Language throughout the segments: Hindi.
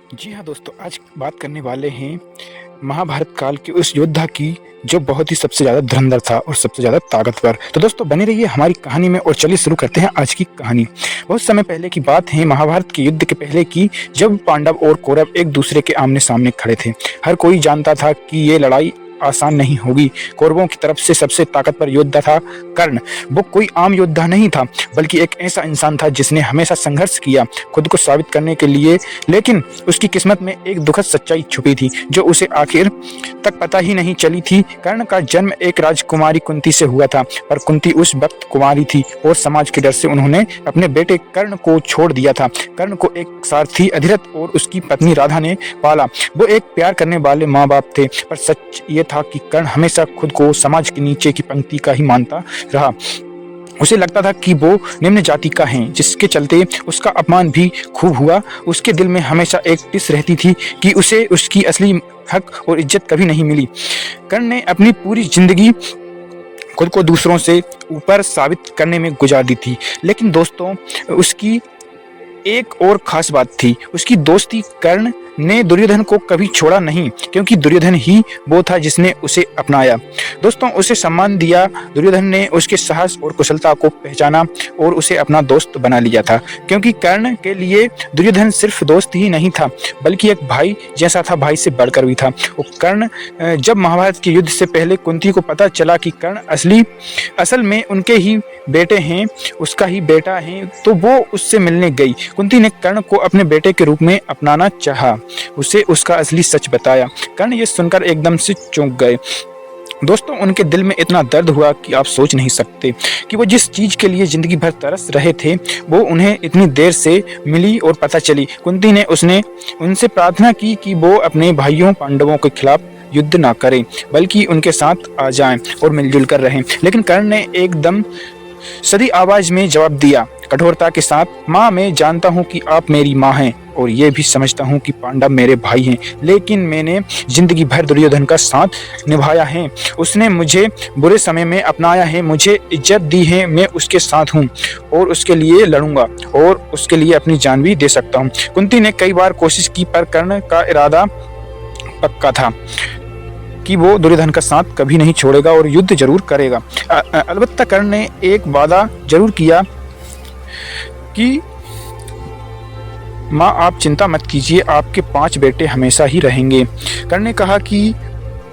जी हाँ दोस्तों, आज बात करने वाले हैं महाभारत काल के उस योद्धा की जो बहुत ही सबसे ज़्यादा धुरंधर था और सबसे ज़्यादा ताकतवर। तो दोस्तों बने रहिए हमारी कहानी में और चलिए शुरू करते हैं आज की कहानी। बहुत समय पहले की बात है, महाभारत के युद्ध के पहले की, जब पांडव और कौरव एक दूसरे के आमने सामने खड़े थे। हर कोई जानता था कि ये लड़ाई आसान नहीं होगी। कौरवों की तरफ से सबसे ताकतवर योद्धा था कर्ण। वो कोई आम योद्धा नहीं था, बल्कि एक ऐसा इंसान था जिसने हमेशा संघर्ष किया खुद को साबित करने के लिए। लेकिन उसकी किस्मत में एक दुखद सच्चाई छुपी थी जो उसे आखिर तक पता ही नहीं चली थी। कर्ण का जन्म एक राजकुमारी कुंती से हुआ था, पर कुंती उस वक्त कुमारी थी और समाज के डर से उन्होंने अपने बेटे कर्ण को छोड़ दिया था। कर्ण को एक सारथी अधिरथ और उसकी पत्नी राधा ने पाला। वो एक प्यार करने वाले माँ बाप थे, पर सच ये था कि कर्ण हमेशा खुद को समाज के नीचे की पंक्ति का ही मानता रहा। उसे लगता था कि वो निम्न जाति का है, जिसके चलते उसका अपमान भी खूब हुआ। उसके दिल में हमेशा एक टिस रहती थी कि उसे उसकी असली हक और इज्जत कभी नहीं मिली। कर्ण ने अपनी पूरी जिंदगी खुद को दूसरों से ऊपर साबित करने में गुजार दी थी। लेकिन दोस्तों, उसकी एक और खास बात थी, उसकी दोस्ती। कर्ण ने दुर्योधन को कभी छोड़ा नहीं, क्योंकि दुर्योधन ही वो था जिसने उसे अपनाया। दोस्तों, उसे सम्मान दिया। दुर्योधन ने उसके साहस और कुशलता को पहचाना और उसे अपना दोस्त बना लिया था, क्योंकि कर्ण के लिए दुर्योधन सिर्फ दोस्त ही नहीं था, बल्कि एक भाई जैसा था, भाई से बढ़कर भी था। और कर्ण, जब महाभारत के युद्ध से पहले कुंती को पता चला कि कर्ण असल में उनके ही बेटे हैं, उसका ही बेटा है, तो वो उससे मिलने गई। कुंती ने कर्ण को अपने बेटे के रूप में अपनाना चाहा, उसे उसका असली सच बताया। कर्ण ये सुनकर एकदम से चौंक गए। दोस्तों, उनके दिल में इतना दर्द हुआ कि आप सोच नहीं सकते कि वो जिस चीज के लिए जिंदगी भर तरस रहे थे, वो उन्हें इतनी देर से मिली और पता चली। कुंती ने उनसे प्रार्थना की कि वो अपने भाइयों पांडवों के खिलाफ युद्ध ना करें, बल्कि उनके साथ आ जाएं और मिलजुल कर रहें। लेकिन कर्ण ने एकदम सदी आवाज में जवाब दिया, कठोरता के साथ, माँ, मैं जानता हूँ कि आप मेरी माँ हैं और ये भी समझता हूँ कि पांडव मेरे भाई हैं, लेकिन मैंने जिंदगी भर दुर्योधन का साथ निभाया है। उसने मुझे बुरे समय में अपनाया है, मुझे इज्जत दी है, मैं उसके साथ हूँ और उसके लिए लड़ूंगा और उसके लिए अपनी जान भी दे सकता हूँ। कुंती ने कई बार कोशिश की, पर कर्ण का इरादा पक्का था कि वो दुर्योधन का साथ कभी नहीं छोड़ेगा और युद्ध जरूर करेगा। अलबत्ता कर्ण ने एक वादा जरूर किया कि माँ, आप चिंता मत कीजिए, आपके 5 बेटे हमेशा ही रहेंगे। कर्ण ने कहा कि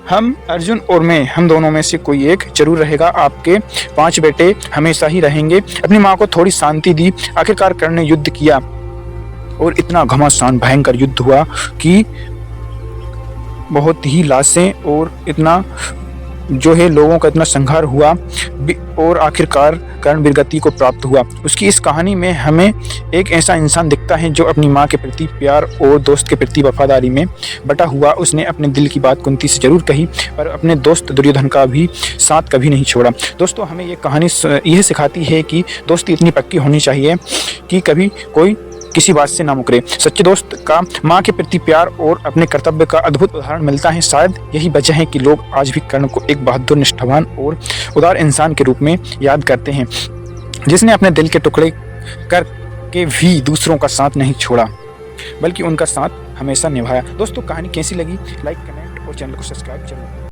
हम, अर्जुन और मैं, हम दोनों में से कोई एक जरूर रहेगा, आपके 5 बेटे हमेशा ही रहेंगे। अपनी माँ को थोड़ी शांति दी। आखिरकार कर्ण ने युद्ध किया और इतना घमासान भयंकर युद्ध हुआ कि बहुत ही लाशें और इतना जो है लोगों का इतना संहार हुआ और आखिरकार कर्ण वीरगति को प्राप्त हुआ। उसकी इस कहानी में हमें एक ऐसा इंसान दिखता है जो अपनी माँ के प्रति प्यार और दोस्त के प्रति वफादारी में बटा हुआ। उसने अपने दिल की बात कुंती से जरूर कही, पर अपने दोस्त दुर्योधन का भी साथ कभी नहीं छोड़ा। दोस्तों, हमें ये कहानी यह सिखाती है कि दोस्ती इतनी पक्की होनी चाहिए कि कभी कोई किसी बात से ना मुकरे। सच्चे दोस्त का माँ के प्रति प्यार और अपने कर्तव्य का अद्भुत उदाहरण मिलता है। शायद यही वजह है कि लोग आज भी कर्ण को एक बहादुर, निष्ठावान और उदार इंसान के रूप में याद करते हैं, जिसने अपने दिल के टुकड़े करके भी दूसरों का साथ नहीं छोड़ा, बल्कि उनका साथ हमेशा निभाया। दोस्तों, कहानी कैसी लगी? लाइक, कमेंट और चैनल को सब्सक्राइब जरूर।